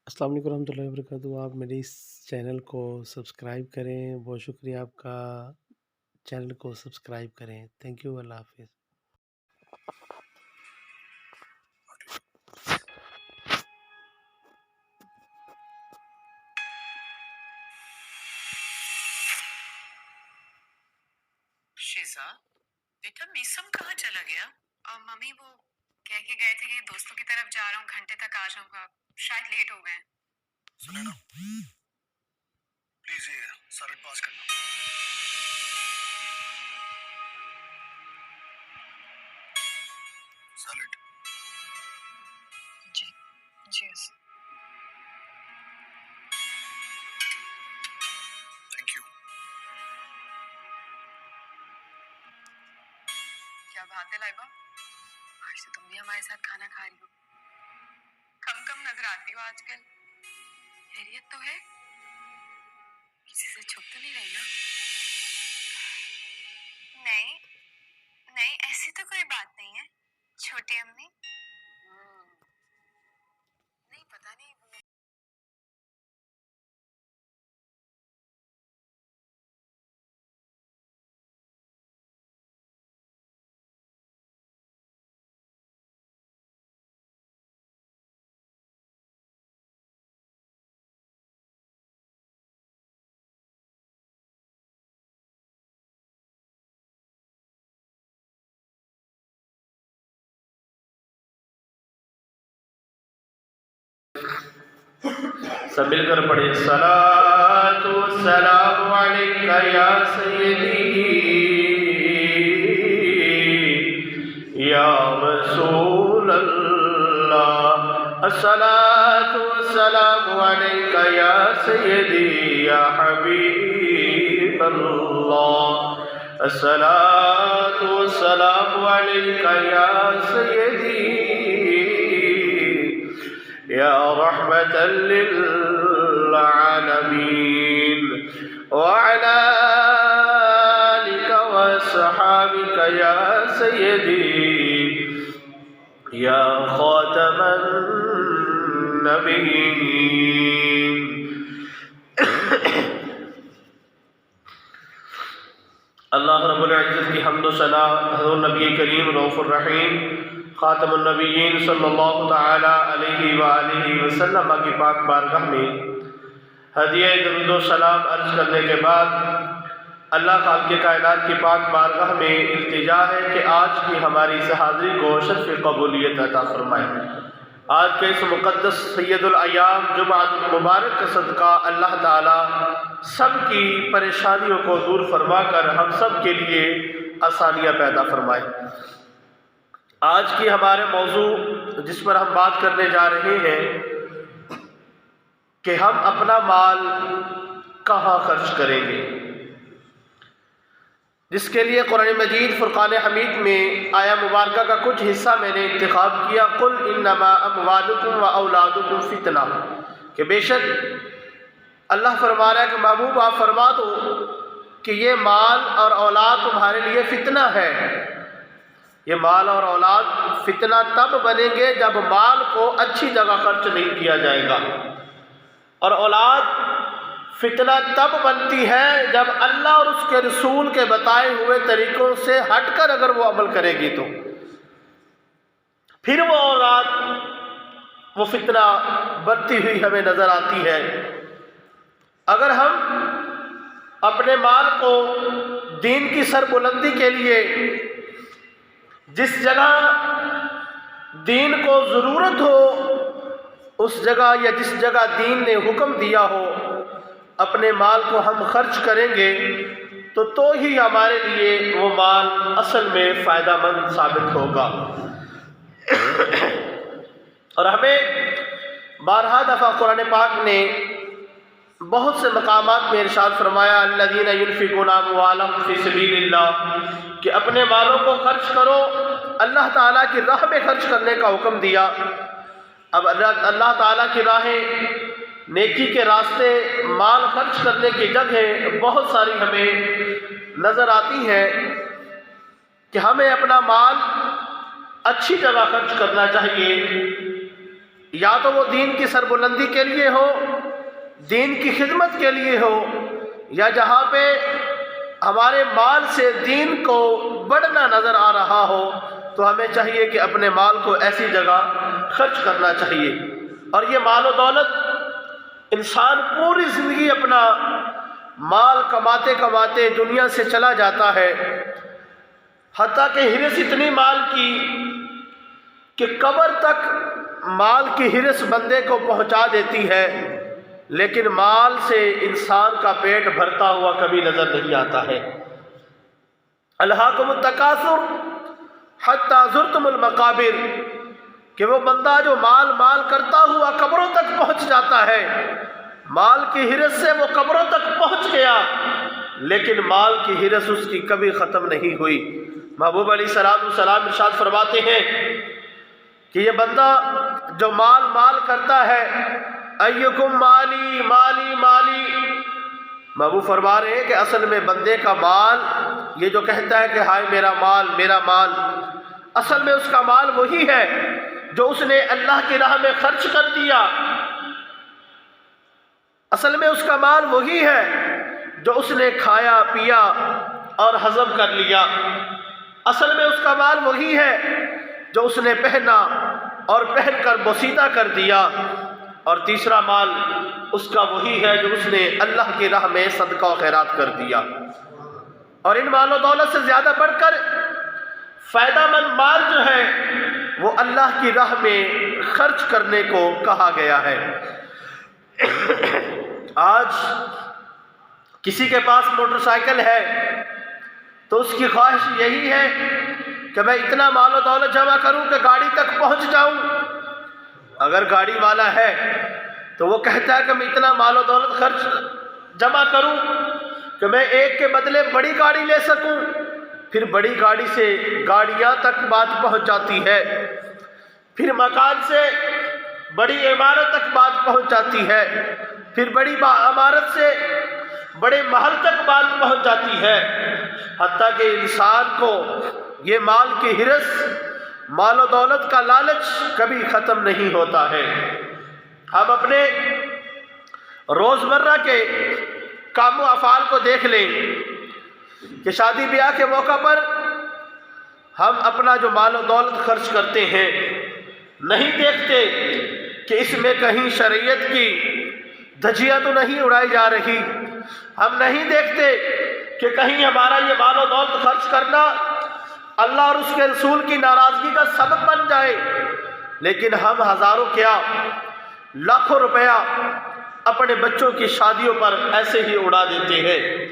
السلام علیکم ورحمۃ اللہ وبرکاتہ۔ آپ میرے اس چینل کو سبسکرائب کریں، بہت شکریہ آپ کا۔ چینل کو سبسکرائب کریں، تھینک یو، اللہ حافظ۔ شیزا، بیٹا میسم کہاں چلا گیا؟ اور ممی وہ کہہ کے گئے تھے کہ دوستوں کی طرف جا رہا ہوں، گھنٹے تک آ جاؤں گا، شاید لیٹ ہو گئے۔ سنیں نا پلیز، یہ سالڈ پاس کرنا۔ سالڈ جی جی تھینک یو۔ کیا بات ہے لائبہ، آج سے تم بھی ہمارے ساتھ کھانا کھا رہی ہو؟ کم کم نظر آتی ہو آج کل۔ خیریت تو ہے؟ کسی سے چھپ تو نہیں رہی نا؟ نہیں نہیں، ایسی تو کوئی بات نہیں ہے چھوٹی امی۔ نہیں پتا نہیں وہ سب مل کر پڑھیں، الصلاۃ والسلام علیک یا سیدی یا رسول اللہ، الصلاۃ والسلام علیک یا سیدی یا حبیب اللہ، الصلاۃ والسلام علیک یا سیدی یا رحمة للعالمين وعلى آلك وصحابك يا سيدي يا خاتم النبيين۔ اللہ رب العزت کی حمد و ثنا حضور نبی کریم رؤوف الرحیم خاتم النبیین صلی اللہ تعالی علیہ وآلہ وسلم کی پاک بارگاہ میں ہدیہ درود و سلام عرض کرنے کے بعد اللہ خالق کائنات کی پاک بارگاہ میں التجا ہے کہ آج کی ہماری اس حاضری کو شرف قبولیت عطا فرمائے۔ آج کے اس مقدس سید الایام جمعۃ المبارک کا صدقہ اللہ تعالی سب کی پریشانیوں کو دور فرما کر ہم سب کے لیے آسانیاں پیدا فرمائے۔ آج کی ہمارے موضوع جس پر ہم بات کرنے جا رہے ہیں کہ ہم اپنا مال کہاں خرچ کریں گے، جس کے لیے قرآن مجید فرقان حمید میں آیا مبارکہ کا کچھ حصہ میں نے انتخاب کیا، قل انما اموالکم و اولادکم فتنہ، کہ بے شک اللہ فرما رہا ہے کہ محبوب آپ فرما دو کہ یہ مال اور اولاد تمہارے لیے فتنہ ہے۔ یہ مال اور اولاد فتنہ تب بنیں گے جب مال کو اچھی جگہ خرچ نہیں کیا جائے گا، اور اولاد فتنہ تب بنتی ہے جب اللہ اور اس کے رسول کے بتائے ہوئے طریقوں سے ہٹ کر اگر وہ عمل کرے گی تو پھر وہ اولاد وہ فتنہ بنتی ہوئی ہمیں نظر آتی ہے۔ اگر ہم اپنے مال کو دین کی سربلندی کے لیے جس جگہ دین کو ضرورت ہو اس جگہ یا جس جگہ دین نے حکم دیا ہو اپنے مال کو ہم خرچ کریں گے تو ہی ہمارے لیے وہ مال اصل میں فائدہ مند ثابت ہوگا۔ اور ہمیں بارہا دفعہ قرآن پاک نے بہت سے مقامات میں ارشاد فرمایا، الذین ينفقون اموالهم فی سبیل اللہ، کہ اپنے مالوں کو خرچ کرو، اللہ تعالیٰ کی راہ میں خرچ کرنے کا حکم دیا۔ اب اللہ تعالیٰ کی راہیں، نیکی کے راستے، مال خرچ کرنے کی جگہیں بہت ساری ہمیں نظر آتی ہیں کہ ہمیں اپنا مال اچھی جگہ خرچ کرنا چاہیے۔ یا تو وہ دین کی سربلندی کے لیے ہو، دین کی خدمت کے لیے ہو، یا جہاں پہ ہمارے مال سے دین کو بڑھنا نظر آ رہا ہو تو ہمیں چاہیے کہ اپنے مال کو ایسی جگہ خرچ کرنا چاہیے۔ اور یہ مال و دولت، انسان پوری زندگی اپنا مال کماتے کماتے دنیا سے چلا جاتا ہے، حتیٰ کہ ہرس اتنی مال کی کہ قبر تک مال کی ہرس بندے کو پہنچا دیتی ہے، لیکن مال سے انسان کا پیٹ بھرتا ہوا کبھی نظر نہیں آتا ہے۔ الہاکم التکاثر حتی زرتم المقابر، کہ وہ بندہ جو مال کرتا ہوا قبروں تک پہنچ جاتا ہے، مال کی ہرس سے وہ قبروں تک پہنچ گیا، لیکن مال کی ہرس اس کی کبھی ختم نہیں ہوئی۔ محبوب علیہ السلام ارشاد فرماتے ہیں کہ یہ بندہ جو مال کرتا ہے، ایکم مالی مالی مالی، محبوب فرما رہے ہیں کہ اصل میں بندے کا مال، یہ جو کہتا ہے کہ ہائے میرا مال میرا مال، اصل میں اس کا مال وہی ہے جو اس نے اللہ کی راہ میں خرچ کر دیا۔ اصل میں اس کا مال وہی ہے جو اس نے کھایا پیا اور ہضم کر لیا۔ اصل میں اس کا مال وہی ہے جو اس نے پہنا اور پہن کر بوسیدہ کر دیا۔ اور تیسرا مال اس کا وہی ہے جو اس نے اللہ کی راہ میں صدقہ و خیرات کر دیا۔ اور ان مال و دولت سے زیادہ بڑھ کر فائدہ مند مال جو ہے وہ اللہ کی راہ میں خرچ کرنے کو کہا گیا ہے۔ آج کسی کے پاس موٹر سائیکل ہے تو اس کی خواہش یہی ہے کہ میں اتنا مال و دولت جمع کروں کہ گاڑی تک پہنچ جاؤں۔ اگر گاڑی والا ہے تو وہ کہتا ہے کہ میں اتنا مال و دولت خرچ جمع کروں کہ میں ایک کے بدلے بڑی گاڑی لے سکوں۔ پھر بڑی گاڑی سے گاڑیاں تک بات پہنچ جاتی ہے، پھر مکان سے بڑی عمارت تک بات پہنچ جاتی ہے، پھر بڑی عمارت سے بڑے محل تک بات پہنچ جاتی ہے، حتیٰ کہ انسان کو یہ مال کی ہرس، مال و دولت کا لالچ کبھی ختم نہیں ہوتا ہے۔ ہم اپنے روزمرہ کے کام و افعال کو دیکھ لیں کہ شادی بیاہ کے موقع پر ہم اپنا جو مال و دولت خرچ کرتے ہیں، نہیں دیکھتے کہ اس میں کہیں شریعت کی دھجیاں تو نہیں اڑائی جا رہی، ہم نہیں دیکھتے کہ کہیں ہمارا یہ مال و دولت خرچ کرنا اللہ اور اس کے رسول کی ناراضگی کا سبب بن جائے، لیکن ہم ہزاروں کیا لاکھوں روپیہ اپنے بچوں کی شادیوں پر ایسے ہی اڑا دیتے ہیں۔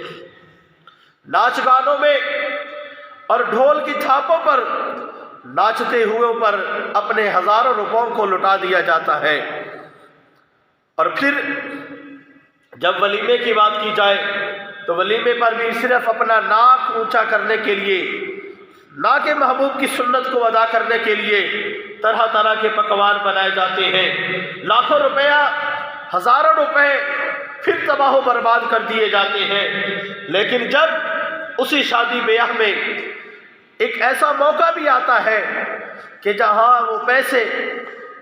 ناچ گانوں میں اور ڈھول کی تھاپوں پر ناچتے ہوئے پر اپنے ہزاروں روپوں کو لٹا دیا جاتا ہے۔ اور پھر جب ولیمے کی بات کی جائے تو ولیمے پر بھی صرف اپنا ناک اونچا کرنے کے لیے، ناک محبوب کی سنت کو ادا کرنے کے لیے طرح طرح کے پکوان بنائے جاتے ہیں، لاکھوں روپیہ، ہزاروں روپے پھر تباہ و برباد کر دیے جاتے ہیں۔ لیکن جب اسی شادی بیاہ میں ایک ایسا موقع بھی آتا ہے کہ جہاں وہ پیسے،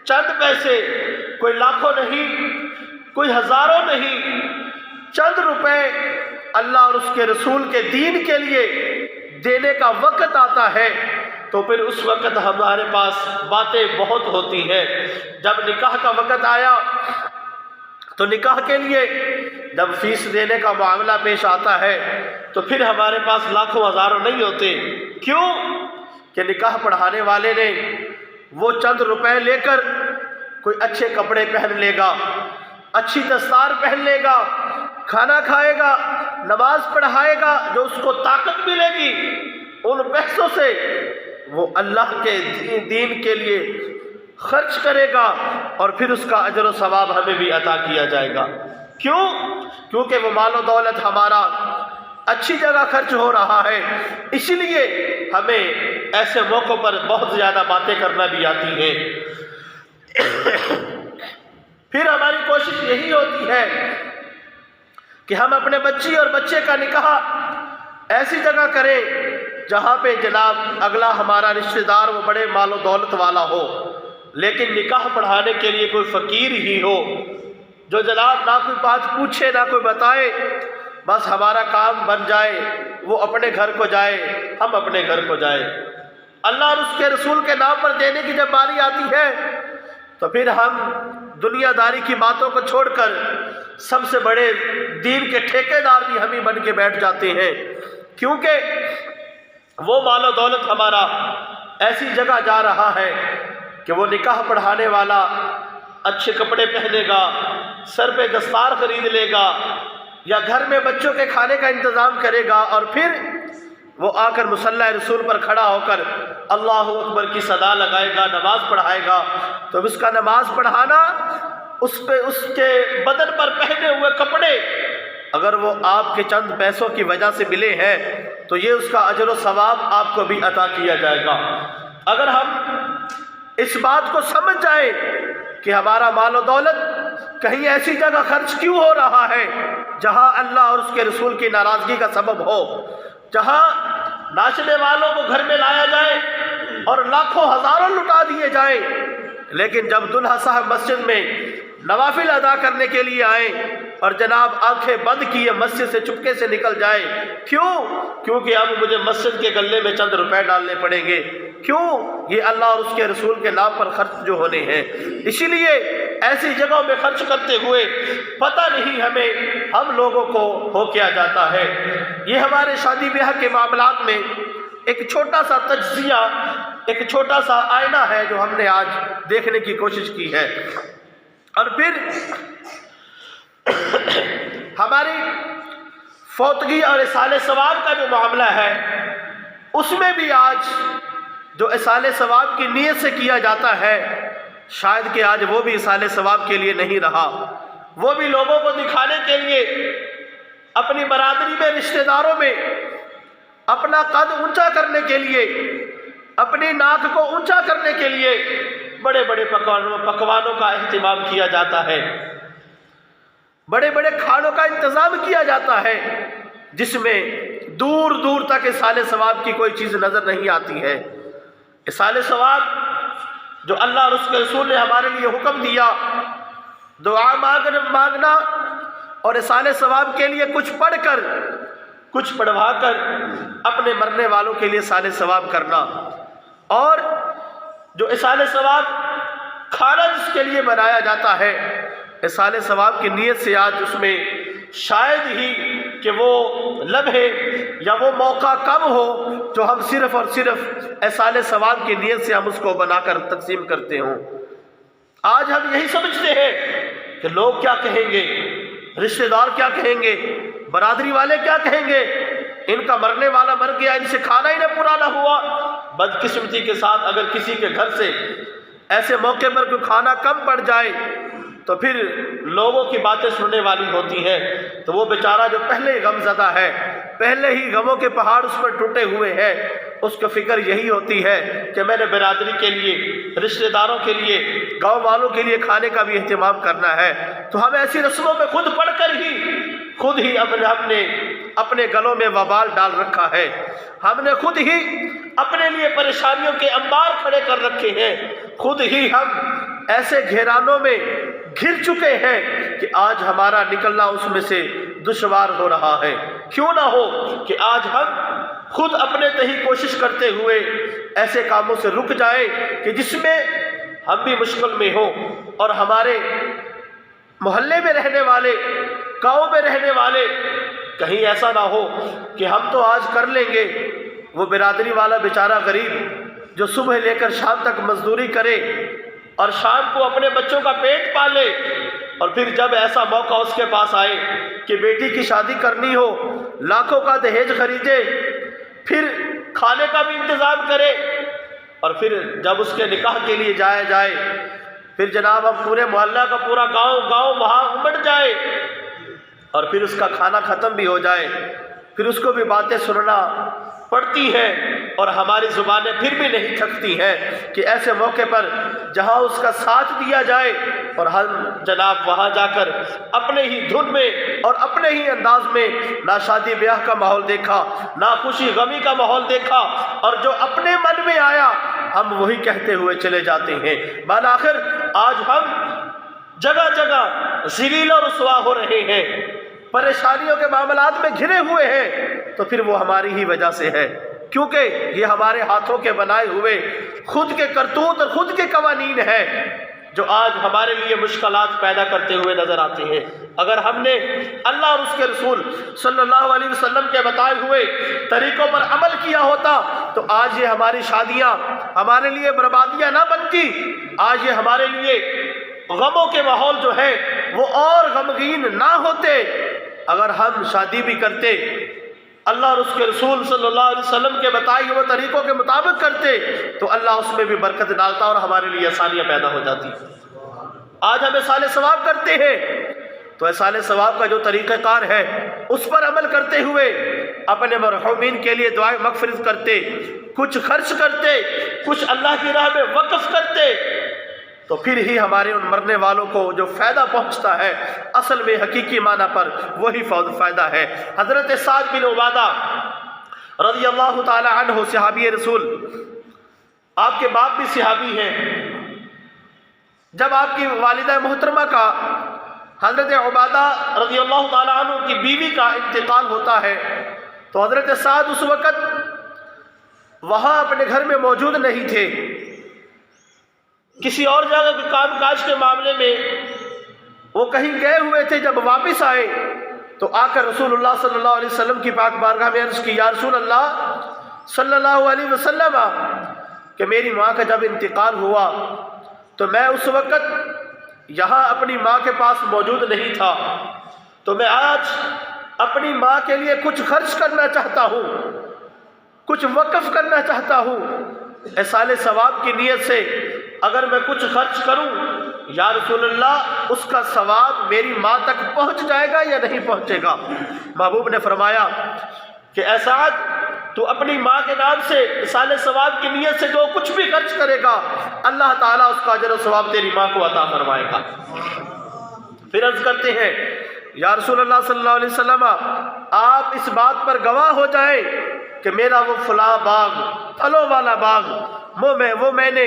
چند پیسے، کوئی لاکھوں نہیں، کوئی ہزاروں نہیں، چند روپے اللہ اور اس کے رسول کے دین کے لیے دینے کا وقت آتا ہے تو پھر اس وقت ہمارے پاس باتیں بہت ہوتی ہیں۔ جب نکاح کا وقت آیا تو نکاح کے لیے جب فیس دینے کا معاملہ پیش آتا ہے تو پھر ہمارے پاس لاکھوں ہزاروں نہیں ہوتے۔ کیوں؟ کہ نکاح پڑھانے والے نے وہ چند روپے لے کر کوئی اچھے کپڑے پہن لے گا، اچھی دستار پہن لے گا، کھانا کھائے گا، نماز پڑھائے گا، جو اس کو طاقت ملے گی ان پیسوں سے وہ اللہ کے دین کے لیے خرچ کرے گا اور پھر اس کا اجر و ثواب ہمیں بھی عطا کیا جائے گا۔ کیوں؟ کیونکہ وہ مال و دولت ہمارا اچھی جگہ خرچ ہو رہا ہے۔ اسی لیے ہمیں ایسے موقعوں پر بہت زیادہ باتیں کرنا بھی آتی ہیں۔ پھر ہماری کوشش یہی ہوتی ہے کہ ہم اپنے بچی اور بچے کا نکاح ایسی جگہ کریں جہاں پہ جناب اگلا ہمارا رشتہ دار وہ بڑے مال و دولت والا ہو، لیکن نکاح پڑھانے کے لیے کوئی فقیر ہی ہو جو جناب نہ کوئی بات پوچھے نہ کوئی بتائے، بس ہمارا کام بن جائے، وہ اپنے گھر کو جائے، ہم اپنے گھر کو جائیں۔ اللہ اور اس کے رسول کے نام پر دینے کی جب باری آتی ہے تو پھر ہم دنیا داری کی باتوں کو چھوڑ کر سب سے بڑے دین کے ٹھیکیدار بھی ہم ہی بن کے بیٹھ جاتے ہیں، کیونکہ وہ مال و دولت ہمارا ایسی جگہ جا رہا ہے کہ وہ نکاح پڑھانے والا اچھے کپڑے پہنے گا، سر پہ دستار خرید لے گا، یا گھر میں بچوں کے کھانے کا انتظام کرے گا، اور پھر وہ آ کر مصلی رسول پر کھڑا ہو کر اللہ اکبر کی صدا لگائے گا، نماز پڑھائے گا۔ تو اس کا نماز پڑھانا، اس کے بدن پر پہنے ہوئے کپڑے اگر وہ آپ کے چند پیسوں کی وجہ سے ملے ہیں تو یہ اس کا اجر و ثواب آپ کو بھی عطا کیا جائے گا۔ اگر ہم اس بات کو سمجھ جائیں کہ ہمارا مال و دولت کہیں ایسی جگہ خرچ کیوں ہو رہا ہے جہاں اللہ اور اس کے رسول کی ناراضگی کا سبب ہو، جہاں ناچنے والوں کو گھر میں لایا جائے اور لاکھوں ہزاروں لٹا دیے جائیں، لیکن جب دلہا صاحب مسجد میں نوافل ادا کرنے کے لیے آئیں اور جناب آنکھیں بند کیے مسجد سے چپکے سے نکل جائے، کیونکہ اب مجھے مسجد کے گلے میں چند روپے ڈالنے پڑیں گے، کیوں؟ یہ اللہ اور اس کے رسول کے نام پر خرچ جو ہونے ہیں۔ اسی لیے ایسی جگہوں میں خرچ کرتے ہوئے پتہ نہیں ہم لوگوں کو ہو کیا جاتا ہے۔ یہ ہمارے شادی بیاہ کے معاملات میں ایک چھوٹا سا تجزیہ، ایک چھوٹا سا آئینہ ہے جو ہم نے آج دیکھنے کی کوشش کی ہے۔ اور پھر ہماری فوتگی اور اصالِ ثواب کا جو معاملہ ہے، اس میں بھی آج جو اصالِ ثواب کی نیت سے کیا جاتا ہے، شاید کہ آج وہ بھی اصالِ ثواب کے لیے نہیں رہا، وہ بھی لوگوں کو دکھانے کے لیے، اپنی برادری میں، رشتہ داروں میں اپنا قد اونچا کرنے کے لیے، اپنی ناک کو اونچا کرنے کے لیے بڑے بڑے پکوانوں کا اہتمام کیا جاتا ہے، بڑے بڑے کھانوں کا انتظام کیا جاتا ہے، جس میں دور دور تک اصالِ ثواب کی کوئی چیز نظر نہیں آتی ہے۔ اصالِ ثواب جو اللہ اور اس کے رسول نے ہمارے لیے حکم دیا، دعا مانگنا اور اصالِ ثواب کے لیے کچھ پڑھ کر، کچھ پڑھوا کر اپنے مرنے والوں کے لیے اصالِ ثواب کرنا، اور جو اصالِ ثواب کھانا جس کے لیے بنایا جاتا ہے، اصالِ ثواب کی نیت سے آج اس میں شاید ہی کہ وہ لمحے یا وہ موقع کم ہو جو ہم صرف اور صرف اصالِ ثواب کی نیت سے ہم اس کو بنا کر تقسیم کرتے ہوں۔ آج ہم یہی سمجھتے ہیں کہ لوگ کیا کہیں گے، رشتہ دار کیا کہیں گے، برادری والے کیا کہیں گے، ان کا مرنے والا مر گیا، ان سے کھانا ہی نہ پورا نہ ہوا۔ بدقسمتی کے ساتھ اگر کسی کے گھر سے ایسے موقع پر کوئی کھانا کم پڑ جائے تو پھر لوگوں کی باتیں سننے والی ہوتی ہیں، تو وہ بیچارہ جو پہلے ہی غم زدہ ہے، پہلے ہی غموں کے پہاڑ اس پر ٹوٹے ہوئے ہیں، اس کو فکر یہی ہوتی ہے کہ میں نے برادری کے لیے، رشتہ داروں کے لیے، گاؤں والوں کے لیے کھانے کا بھی اہتمام کرنا ہے۔ تو ہم ایسی رسموں میں خود پڑھ کر ہی خود ہی ہم نے اپنے گلوں میں وبال ڈال رکھا ہے، ہم نے خود ہی اپنے لیے پریشانیوں کے انبار کھڑے کر رکھے ہیں، خود ہی ہم ایسے گھیرانوں میں گھر چکے ہیں کہ آج ہمارا نکلنا اس میں سے دشوار ہو رہا ہے۔ کیوں نہ ہو کہ آج ہم خود اپنے تہی کوشش کرتے ہوئے ایسے کاموں سے رک جائیں کہ جس میں ہم بھی مشکل میں ہوں، اور ہمارے محلے میں رہنے والے، گاؤں میں رہنے والے، کہیں ایسا نہ ہو کہ ہم تو آج کر لیں گے، وہ برادری والا بیچارہ غریب جو صبح لے کر شام تک مزدوری کرے اور شام کو اپنے بچوں کا پیٹ پالے، اور پھر جب ایسا موقع اس کے پاس آئے کہ بیٹی کی شادی کرنی ہو، لاکھوں کا دہیج خریدے، پھر کھانے کا بھی انتظام کرے، اور پھر جب اس کے نکاح کے لیے جایا جائے، پھر جناب اب پورے محلہ کا پورا گاؤں وہاں امٹ جائے، اور پھر اس کا کھانا ختم بھی ہو جائے، پھر اس کو بھی باتیں سننا پڑتی ہیں، اور ہماری زبانیں پھر بھی نہیں تھکتی ہیں کہ ایسے موقع پر جہاں اس کا ساتھ دیا جائے اور ہم جناب وہاں جا کر اپنے ہی دھن میں اور اپنے ہی انداز میں نہ شادی بیاہ کا ماحول دیکھا، نہ خوشی غمی کا ماحول دیکھا، اور جو اپنے من میں آیا ہم وہی کہتے ہوئے چلے جاتے ہیں۔ بالآخر آج ہم جگہ جگہ ذلیل و رسوا ہو رہے ہیں، پریشانیوں کے معاملات میں گھرے ہوئے ہیں، تو پھر وہ ہماری ہی وجہ سے ہے، کیونکہ یہ ہمارے ہاتھوں کے بنائے ہوئے خود کے کرتوت اور خود کے قوانین ہیں جو آج ہمارے لیے مشکلات پیدا کرتے ہوئے نظر آتے ہیں۔ اگر ہم نے اللہ اور اس کے رسول صلی اللہ علیہ وسلم کے بتائے ہوئے طریقوں پر عمل کیا ہوتا تو آج یہ ہماری شادیاں ہمارے لیے بربادیاں نہ بنتی، آج یہ ہمارے لیے غموں کے ماحول جو ہے وہ اور غمگین نہ ہوتے۔ اگر ہم شادی بھی کرتے اللہ اور اس کے رسول صلی اللہ علیہ وسلم کے بتائے ہوئے طریقوں کے مطابق کرتے تو اللہ اس میں بھی برکت ڈالتا اور ہمارے لیے آسانیاں پیدا ہو جاتی۔ آج ہم اصال ثواب کرتے ہیں تو اصال ثواب کا جو طریقہ کار ہے اس پر عمل کرتے ہوئے اپنے مرحومین کے لیے دعائیں مغفرت کرتے، کچھ خرچ کرتے، کچھ اللہ کی راہ میں وقف کرتے، تو پھر ہی ہمارے ان مرنے والوں کو جو فائدہ پہنچتا ہے اصل میں حقیقی معنی پر وہی فائدہ ہے۔ حضرت سعد بن عبادہ رضی اللہ تعالی عنہ صحابی رسول، آپ کے باپ بھی صحابی ہیں۔ جب آپ کی والدہ محترمہ کا حضرت عبادہ رضی اللہ تعالی عنہ کی بیوی کا انتقال ہوتا ہے تو حضرت سعد اس وقت وہاں اپنے گھر میں موجود نہیں تھے، کسی اور جگہ کے کام کاج کے معاملے میں وہ کہیں گئے ہوئے تھے۔ جب واپس آئے تو آ کر رسول اللہ صلی اللہ علیہ وسلم کی پاک بارگاہ میں عرض کی، یا رسول اللہ صلی اللہ علیہ وسلم کہ میری ماں کا جب انتقال ہوا تو میں اس وقت یہاں اپنی ماں کے پاس موجود نہیں تھا، تو میں آج اپنی ماں کے لیے کچھ خرچ کرنا چاہتا ہوں، کچھ وقف کرنا چاہتا ہوں، اصال ثواب کی نیت سے اگر میں کچھ خرچ کروں یا رسول اللہ اس کا ثواب میری ماں تک پہنچ جائے گا یا نہیں پہنچے گا؟ محبوب نے فرمایا کہ اے سعد، تو اپنی ماں کے نام سے اصال ثواب کی نیت سے جو کچھ بھی خرچ کرے گا اللہ تعالیٰ اس کا اجر و ثواب تیری ماں کو عطا فرمائے گا۔ پھر عرض کرتے ہیں یا رسول اللہ صلی اللہ علیہ وسلم آپ اس بات پر گواہ ہو جائیں کہ میرا وہ فلاں باغ، پھلوں والا باغ، وہ میں نے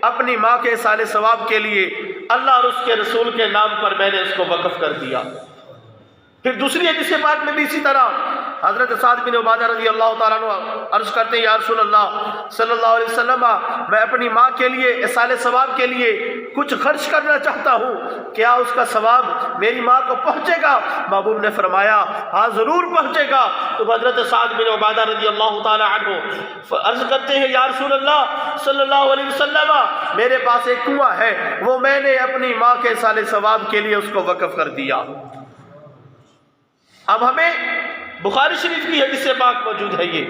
اپنی ماں کے اصال ثواب کے لیے اللہ اور اس کے رسول کے نام پر میں نے اس کو وقف کر دیا۔ پھر دوسری حدیث پاک میں بھی اسی طرح حضرت سعد بن عبادہ رضی اللہ تعالیٰ عنہ عرض کرتے ہیں یا رسول اللہ صلی اللہ علیہ وسلم میں اپنی ماں کے لیے اصال ثواب کے لیے کچھ خرچ کرنا چاہتا ہوں، کیا اس کا ثواب میری ماں کو پہنچے گا؟ محبوب نے فرمایا ہاں ضرور پہنچے گا۔ تو حضرت سعد بن عبادہ رضی اللہ تعالیٰ عنہ عرض کرتے ہیں یا رسول اللہ صلی اللہ علیہ وسلم میرے پاس ایک کنواں ہے، وہ میں نے اپنی ماں کے اصال ثواب کے لیے اس کو وقف کر دیا۔ اب ہمیں بخاری شریف کی حدیث پاک موجود ہے،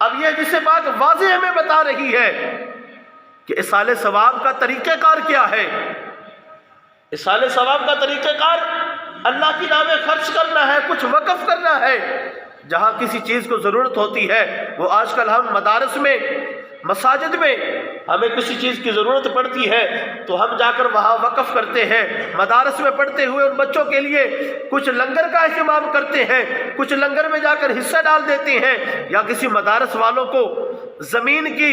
اب یہ حدیث پاک واضح ہمیں بتا رہی ہے کہ اصال ثواب کا طریقہ کار کیا ہے۔ اصال ثواب کا طریقہ کار اللہ کی راہ میں خرچ کرنا ہے، کچھ وقف کرنا ہے۔ جہاں کسی چیز کو ضرورت ہوتی ہے، وہ آج کل ہم مدارس میں، مساجد میں ہمیں کسی چیز کی ضرورت پڑتی ہے تو ہم جا کر وہاں وقف کرتے ہیں، مدارس میں پڑھتے ہوئے ان بچوں کے لیے کچھ لنگر کا اہتمام کرتے ہیں، کچھ لنگر میں جا کر حصہ ڈال دیتے ہیں، یا کسی مدارس والوں کو زمین کی،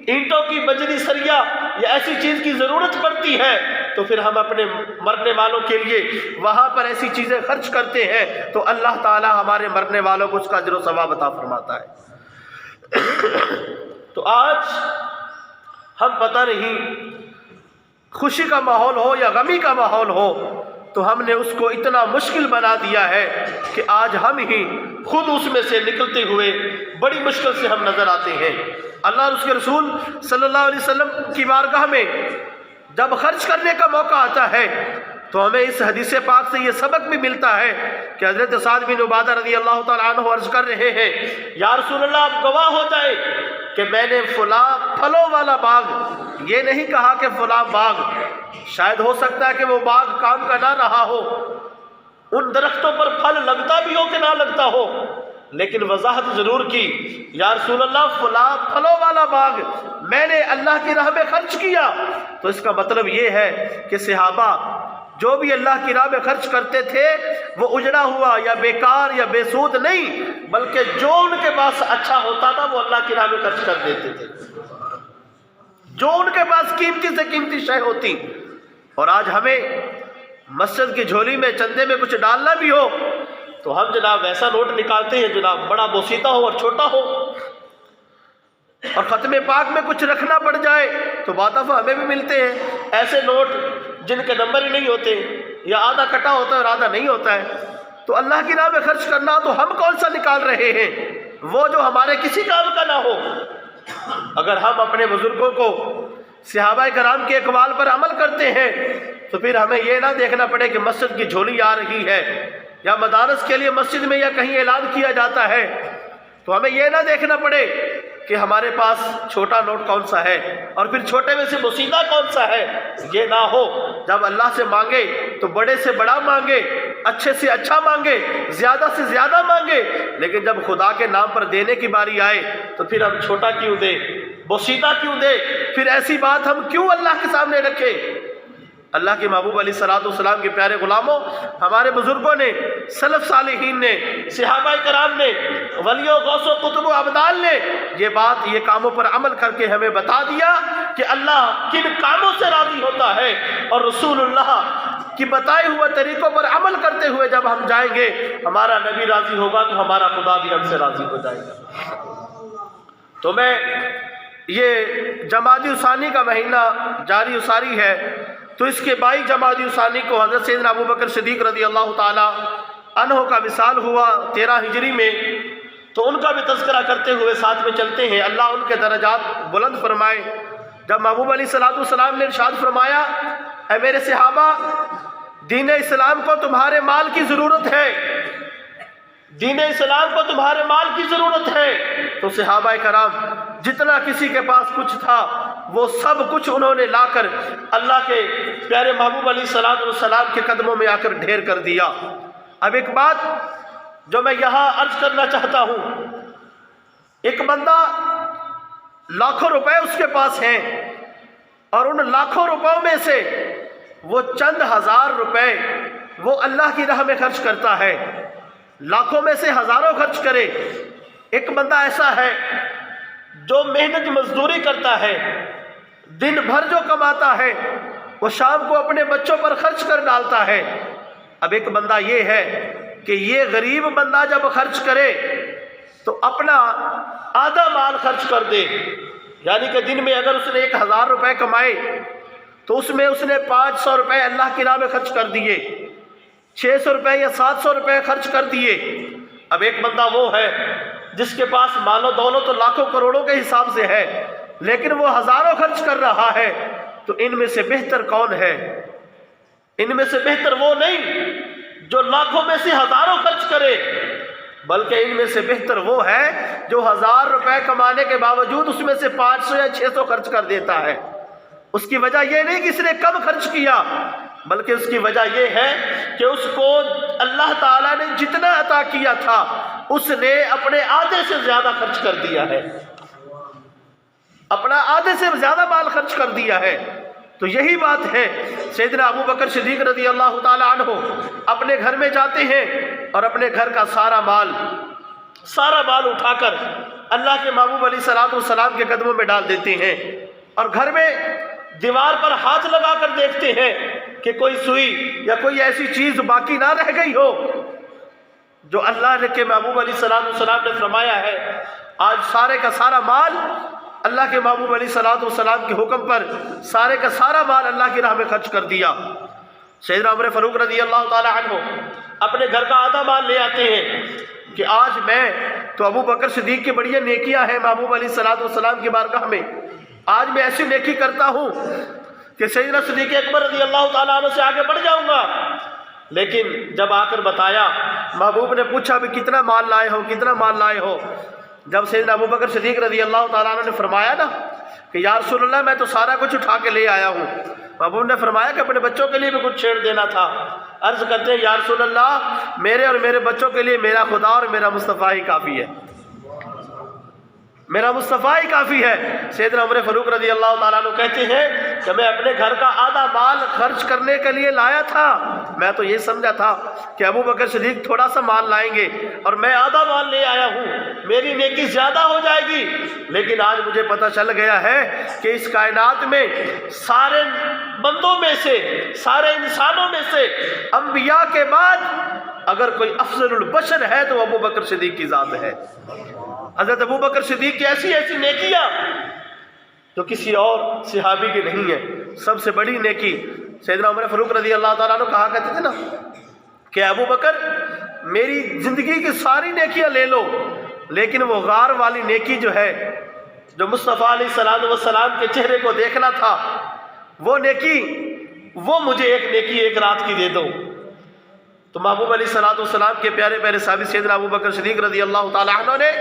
اینٹوں کی، بجری سریا یا ایسی چیز کی ضرورت پڑتی ہے تو پھر ہم اپنے مرنے والوں کے لیے وہاں پر ایسی چیزیں خرچ کرتے ہیں تو اللہ تعالی ہمارے مرنے والوں کو اس کا اجر و ثواب عطا فرماتا ہے۔ تو آج ہم پتہ نہیں خوشی کا ماحول ہو یا غمی کا ماحول ہو تو ہم نے اس کو اتنا مشکل بنا دیا ہے کہ آج ہم ہی خود اس میں سے نکلتے ہوئے بڑی مشکل سے ہم نظر آتے ہیں۔ اللہ اور اس کے رسول صلی اللہ علیہ وسلم کی بارگاہ میں جب خرچ کرنے کا موقع آتا ہے تو ہمیں اس حدیث پاک سے یہ سبق بھی ملتا ہے کہ حضرت سعد بن عبادہ رضی اللہ تعالیٰ عنہ عرض کر رہے ہیں یا رسول اللہ آپ گواہ ہو جائے کہ میں نے فلاں پھلوں والا باغ، یہ نہیں کہا کہ فلاں باغ، شاید ہو سکتا ہے کہ وہ باغ کام کا نہ رہا ہو، ان درختوں پر پھل لگتا بھی ہو کہ نہ لگتا ہو، لیکن وضاحت ضرور کی یا رسول اللہ فلاں پھلوں والا باغ میں نے اللہ کی راہ میں خرچ کیا۔ تو اس کا مطلب یہ ہے کہ صحابہ جو بھی اللہ کی راہ میں خرچ کرتے تھے وہ اجڑا ہوا یا بیکار یا بے سود نہیں، بلکہ جو ان کے پاس اچھا ہوتا تھا وہ اللہ کی راہ میں خرچ کر دیتے تھے۔ جو ان کے پاس قیمتی سے قیمتی شے ہوتی، اور آج ہمیں مسجد کی جھولی میں چندے میں کچھ ڈالنا بھی ہو تو ہم جناب ایسا نوٹ نکالتے ہیں جناب بڑا بوسیدہ ہو اور چھوٹا ہو، اور ختم پاک میں کچھ رکھنا پڑ جائے تو بعض دفعہ ہمیں بھی ملتے ہیں ایسے نوٹ جن کے نمبر ہی نہیں ہوتے، یا آدھا کٹا ہوتا ہے اور آدھا نہیں ہوتا ہے۔ تو اللہ کی راہ میں خرچ کرنا تو ہم کون سا نکال رہے ہیں؟ وہ جو ہمارے کسی کام کا نہ ہو۔ اگر ہم اپنے بزرگوں کو، صحابہ کرام کے اقوال پر عمل کرتے ہیں تو پھر ہمیں یہ نہ دیکھنا پڑے کہ مسجد کی جھولی آ رہی ہے یا مدارس کے لیے مسجد میں یا کہیں اعلان کیا جاتا ہے، تو ہمیں یہ نہ دیکھنا پڑے کہ ہمارے پاس چھوٹا نوٹ کون سا ہے اور پھر چھوٹے میں سے بوسیدہ کون سا ہے۔ یہ نہ ہو، جب اللہ سے مانگے تو بڑے سے بڑا مانگے، اچھے سے اچھا مانگے، زیادہ سے زیادہ مانگے، لیکن جب خدا کے نام پر دینے کی باری آئے تو پھر ہم چھوٹا کیوں دیں، بوسیدہ کیوں دیں، پھر ایسی بات ہم کیوں اللہ کے سامنے رکھیں؟ اللہ کے محبوب علیہ الصلوۃ والسلام کے پیارے غلاموں، ہمارے بزرگوں نے، سلف صالحین نے، صحابہ کرام نے، ولیوں، غوث و قطب و ابدال نے یہ کاموں پر عمل کر کے ہمیں بتا دیا کہ اللہ کن کاموں سے راضی ہوتا ہے، اور رسول اللہ کی بتائے ہوئے طریقوں پر عمل کرتے ہوئے جب ہم جائیں گے ہمارا نبی راضی ہوگا تو ہمارا خدا بھی ہم سے راضی ہو جائے گا۔ تو میں یہ جمادی الثانی کا مہینہ جاری ساری ہے، تو اس کے 22 جمادی الثانی کو حضرت سیدنا ابو بکر صدیق رضی اللہ تعالی عنہ کا وصال ہوا 13 ہجری میں، تو ان کا بھی تذکرہ کرتے ہوئے ساتھ میں چلتے ہیں۔ اللہ ان کے درجات بلند فرمائے۔ جب محبوب علیہ الصلوۃ والسلام نے ارشاد فرمایا، اے میرے صحابہ، دین اسلام کو تمہارے مال کی ضرورت ہے، دین اسلام کو تمہارے مال کی ضرورت ہے، تو صحابہ کرام جتنا کسی کے پاس کچھ تھا وہ سب کچھ انہوں نے لا کر اللہ کے پیارے محبوب علیہ الصلوۃ والسلام کے قدموں میں آ کر ڈھیر کر دیا۔ اب ایک بات جو میں یہاں عرض کرنا چاہتا ہوں، ایک بندہ لاکھوں روپے اس کے پاس ہیں اور ان لاکھوں روپوں میں سے وہ چند ہزار روپے وہ اللہ کی راہ میں خرچ کرتا ہے، لاکھوں میں سے ہزاروں خرچ کرے۔ ایک بندہ ایسا ہے جو محنت مزدوری کرتا ہے، دن بھر جو کماتا ہے وہ شام کو اپنے بچوں پر خرچ کر ڈالتا ہے۔ اب ایک بندہ یہ ہے کہ یہ غریب بندہ جب خرچ کرے تو اپنا آدھا مال خرچ کر دے، یعنی کہ دن میں اگر اس نے 1000 روپے کمائے تو اس میں اس نے 500 روپے اللہ کی راہ میں خرچ کر دیے، 600 روپے یا 700 روپے خرچ کر دیے۔ اب ایک بندہ وہ ہے جس کے پاس مال و دولت تو لاکھوں کروڑوں کے حساب سے ہے، لیکن وہ ہزاروں خرچ کر رہا ہے، تو ان میں سے بہتر کون ہے؟ ان میں سے بہتر وہ نہیں جو لاکھوں میں سے ہزاروں خرچ کرے، بلکہ ان میں سے بہتر وہ ہے جو 1000 روپے کمانے کے باوجود اس میں سے 500 یا 600 خرچ کر دیتا ہے۔ اس کی وجہ یہ نہیں کہ اس نے کم خرچ کیا، بلکہ اس کی وجہ یہ ہے کہ اس کو اللہ تعالیٰ نے جتنا عطا کیا تھا اس نے اپنے آدھے سے زیادہ خرچ کر دیا ہے، اپنا آدھے سے زیادہ مال خرچ کر دیا ہے۔ تو یہی بات ہے، سیدنا ابو بکر صدیق رضی اللہ تعالی عنہ اپنے گھر میں جاتے ہیں اور اپنے گھر کا سارا مال اٹھا کر اللہ کے محبوب علیہ الصلوۃ والسلام کے قدموں میں ڈال دیتے ہیں، اور گھر میں دیوار پر ہاتھ لگا کر دیکھتے ہیں کہ کوئی سوئی یا کوئی ایسی چیز باقی نہ رہ گئی ہو جو اللہ کے محبوب علیہ الصلوۃ والسلام نے فرمایا ہے۔ آج سارے کا سارا مال اللہ کے محبوب علیہ الصلوۃ والسلام کے حکم پر سارے کا سارا مال اللہ کی راہ میں خرچ کر دیا۔ سیدنا عمر فاروق رضی اللہ تعالی عنہ اپنے گھر کا آدھا مال لے آتے ہیں کہ آج میں تو ابو بکر صدیق کی بڑی نیکیاں ہیں محبوب علیہ الصلوۃ والسلام کی بارگاہ میں، آج میں ایسی نیکی کرتا ہوں کہ سیدنا صدیق اکبر رضی اللہ تعالیٰ عنہ سے آگے بڑھ جاؤں گا۔ لیکن جب آ کر بتایا، محبوب نے پوچھا بھی کتنا مال لائے ہو، کتنا مال لائے ہو؟ جب سیدنا ابو بکر صدیق رضی اللہ تعالیٰ عنہ نے فرمایا نا کہ یا رسول اللہ میں تو سارا کچھ اٹھا کے لے آیا ہوں، محبوب نے فرمایا کہ اپنے بچوں کے لیے بھی کچھ چھیڑ دینا تھا۔ عرض کرتے ہیں یا رسول اللہ میرے اور میرے بچوں کے لیے میرا خدا اور میرا مصطفیٰ ہی کافی ہے، میرا مصطفیٰ ہی کافی ہے۔ سیدنا عمر فاروق رضی اللہ تعالیٰ عنہ کہتے ہیں کہ میں اپنے گھر کا آدھا مال خرچ کرنے کے لیے لایا تھا، میں تو یہ سمجھا تھا کہ ابو بکر صدیق تھوڑا سا مال لائیں گے اور میں آدھا مال لے آیا ہوں، میری نیکی زیادہ ہو جائے گی، لیکن آج مجھے پتہ چل گیا ہے کہ اس کائنات میں سارے بندوں میں سے، سارے انسانوں میں سے انبیاء کے بعد اگر کوئی افضل البشر ہے تو ابو بکر صدیق کی ذات ہے۔ حضرت ابو بکر صدیق کی ایسی ایسی نیکیاں جو کسی اور صحابی کی نہیں ہے۔ سب سے بڑی نیکی سیدنا عمر فاروق رضی اللہ تعالیٰ عنہ کہا کرتے تھے نا کہ ابو بکر میری زندگی کی ساری نیکیاں لے لو، لیکن وہ غار والی نیکی جو ہے، جو مصطفیٰ علیہ الصلوۃ والسلام کے چہرے کو دیکھنا تھا، وہ نیکی، وہ مجھے ایک نیکی ایک رات کی دے دو۔ تو محبوب علیہ الصلوۃ والسلام کے پیارے پیارے صحابی سیدنا ابو بکر صدیق رضی اللہ تعالیٰ عنہ نے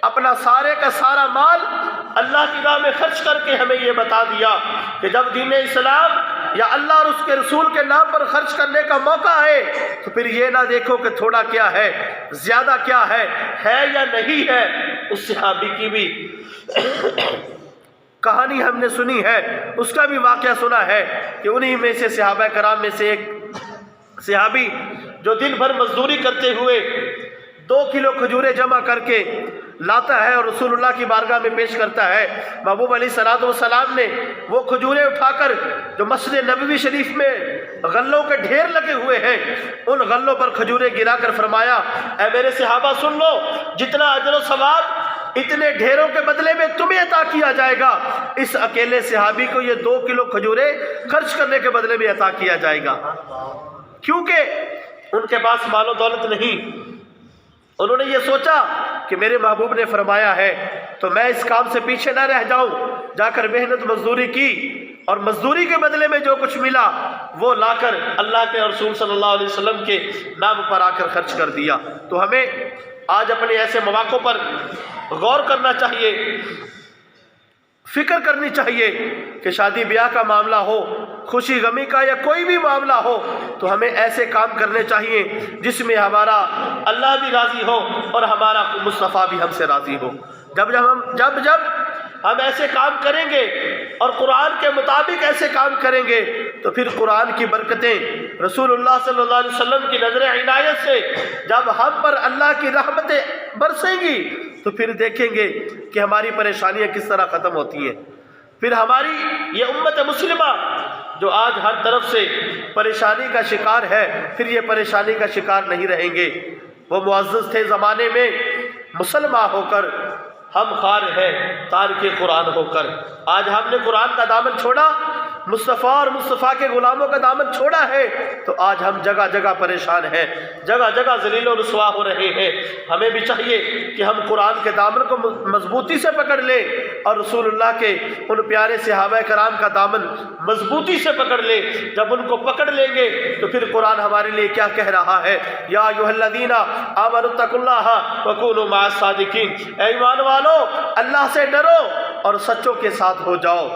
اپنا سارے کا سارا مال اللہ کی راہ میں خرچ کر کے ہمیں یہ بتا دیا کہ جب دین اسلام یا اللہ اور اس کے رسول کے نام پر خرچ کرنے کا موقع ہے تو پھر یہ نہ دیکھو کہ تھوڑا کیا ہے، زیادہ کیا ہے یا نہیں ہے۔ اس صحابی کی بھی کہانی ہم نے سنی ہے، اس کا بھی واقعہ سنا ہے کہ انہی میں سے صحابہ کرام میں سے ایک صحابی جو دن بھر مزدوری کرتے ہوئے 2 کلو کھجوریں جمع کر کے لاتا ہے اور رسول اللہ کی بارگاہ میں پیش کرتا ہے۔ محبوب علیہ الصلوۃ والسلام نے وہ کھجوریں اٹھا کر جو مسجد نبوی شریف میں غلوں کے ڈھیر لگے ہوئے ہیں، ان غلوں پر کھجوریں گرا کر فرمایا، اے میرے صحابہ سن لو، جتنا اجر و ثواب اتنے ڈھیروں کے بدلے میں تمہیں عطا کیا جائے گا، اس اکیلے صحابی کو یہ 2 کلو کھجوریں خرچ کرنے کے بدلے میں عطا کیا جائے گا، کیونکہ ان کے پاس مال و دولت نہیں۔ انہوں نے یہ سوچا کہ میرے محبوب نے فرمایا ہے تو میں اس کام سے پیچھے نہ رہ جاؤں، جا کر محنت مزدوری کی اور مزدوری کے بدلے میں جو کچھ ملا وہ لا کر اللہ کے رسول صلی اللہ علیہ وسلم کے نام پر آ کر خرچ کر دیا۔ تو ہمیں آج اپنے ایسے مواقع پر غور کرنا چاہیے، فکر کرنی چاہیے کہ شادی بیاہ کا معاملہ ہو، خوشی غمی کا یا کوئی بھی معاملہ ہو تو ہمیں ایسے کام کرنے چاہیے جس میں ہمارا اللہ بھی راضی ہو اور ہمارا مصطفیٰ بھی ہم سے راضی ہو۔ جب ہم ایسے کام کریں گے اور قرآن کے مطابق ایسے کام کریں گے تو پھر قرآن کی برکتیں، رسول اللہ صلی اللہ علیہ وسلم کی نظر عنایت سے جب ہم پر اللہ کی رحمتیں برسیں گی تو پھر دیکھیں گے کہ ہماری پریشانیاں کس طرح ختم ہوتی ہیں۔ پھر ہماری یہ امت مسلمہ جو آج ہر طرف سے پریشانی کا شکار ہے، پھر یہ پریشانی کا شکار نہیں رہیں گے۔ وہ معزز تھے زمانے میں مسلمان ہو کر، ہم خوار ہیں تارک قرآن ہو کر۔ آج ہم نے قرآن کا دامن چھوڑا، مصطفیٰ اور مصطفیٰ کے غلاموں کا دامن چھوڑا ہے تو آج ہم جگہ جگہ پریشان ہیں، جگہ جگہ ذلیل و رسوا ہو رہے ہیں۔ ہمیں بھی چاہیے کہ ہم قرآن کے دامن کو مضبوطی سے پکڑ لیں اور رسول اللہ کے ان پیارے صحابہ کرام کا دامن مضبوطی سے پکڑ لیں۔ جب ان کو پکڑ لیں گے تو پھر قرآن ہمارے لیے کیا کہہ رہا ہے، یا ایھا الذین آمنوا اتقوا اللہ وکونوا مع الصادقین، اے ایمان والو اللہ سے ڈرو اور سچوں کے ساتھ ہو جاؤ،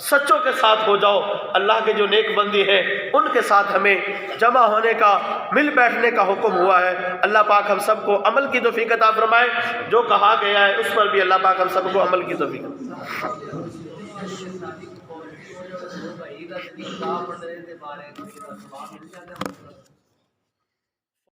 سچوں کے ساتھ ہو جاؤ۔ اللہ کے جو نیک بندے ہیں ان کے ساتھ ہمیں جمع ہونے کا، مل بیٹھنے کا حکم ہوا ہے۔ اللہ پاک ہم سب کو عمل کی توفیق عطا فرمائے، جو کہا گیا ہے اس پر بھی اللہ پاک ہم سب کو عمل کی توفیق عطا فرمائے۔